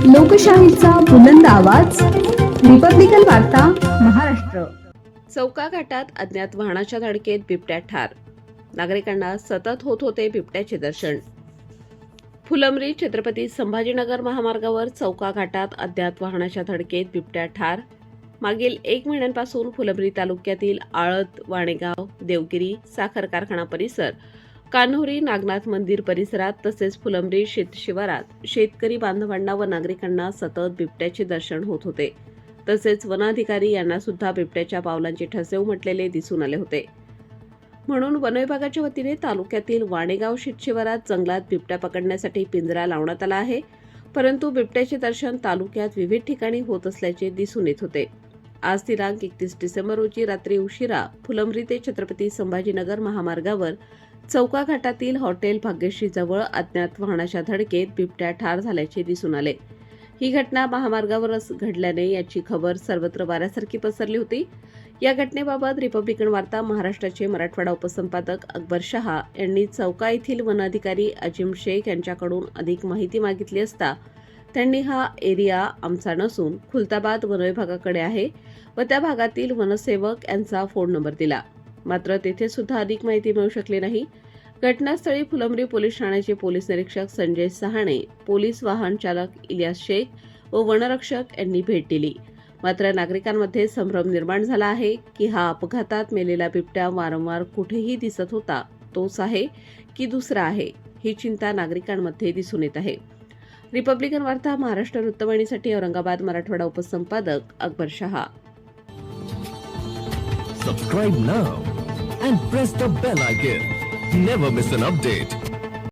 लोकशाहीचा बुलंद आवाज रिपब्लिकन वार्ता महाराष्ट्र। चौका घाटात अज्ञात वाहनाच्या धडकेत बिबट्या ठार, नागरिकांना सतत होत होते बिबट्याचे दर्शन। फुलंब्री छत्रपती संभाजीनगर महामार्गावर चौका घाटात अज्ञात वाहनाच्या धडकेत बिबट्या ठार। मागील 1 महिन्यांपासून फुलंब्री तालुक्यातील आळत, वाणेगाव, देवगिरी, साखर कारखाना परिसर, कान्होरी, नागनाथ मंदिर परिसरात तसेच फुलंब्री शिवारात शेतकरी बांधवांना व नागरिकांना सतत बिबट्याचे दर्शन होत होते। तसेच वनाधिकारी यांना सुद्धा बिबट्याच्या पावलांचे ठसे उमटलेले दिसून आले होते। म्हणून वन विभागाच्या वतीने तालुक्यातील वाणेगाव शिवारात जंगलात बिबट्या पकडण्यासाठी पिंजरा लावण्यात आला आहे, परंतु बिबट्याचे दर्शन तालुक्यात विविध ठिकाणी होत असल्याचे दिसून येत होते। आज दिनांक 31 डिसेंबर रोजी रात्री उशिरा फुलंब्री ते छत्रपती संभाजीनगर महामार्गावर चौका घाटातील हॉटेल भाग्यश्री जवळ अज्ञात वाहनाच्या धडकेत बिबट्या ठार झाल्याचे दिसून आले। ही घटना महामार्गावरच घडल्याने याची खबर सर्वत्र वाऱ्यासारखी पसरली होती। या घटनेबाबत रिपब्लिकन वार्ता महाराष्ट्राचे मराठवाडा उपसंपादक अकबर शहा यांनी चौका येथील वनाधिकारी अजिम शेख यांच्याकडून अधिक माहिती मागितली असता त्यांनी हा एरिया आमचा नसून खुलताबाद वन विभागाकडे आहे व त्या भागातील वनसेवक यांचा फोन नंबर दिला, मात्र तेथे सुद्धा अधिक माहिती मिळू शकली नाही। घटनास्थळी फुलंब्री पोलीस ठाण्याचे पोलीस निरीक्षक संजय सहाणे, पोलीस वाहन चालक इलियास शेख व वनरक्षक यांनी भेट दिली, मात्र नागरिकांमध्ये संभ्रम निर्माण झाला आहे की हा अपघातात मेलेला बिबट्या वारंवार कुठेही दिसत होता तोच आहे की दुसरा आहे, ही चिंता नागरिकांमध्ये दिसून येत आहे। रिपब्लिकन वार्ता Maharashtra वृत्तवाहिनीसाठी Aurangabad Marathwada उपसंपादक Akbar Shah. Subscribe now and press the bell icon. Never miss an update.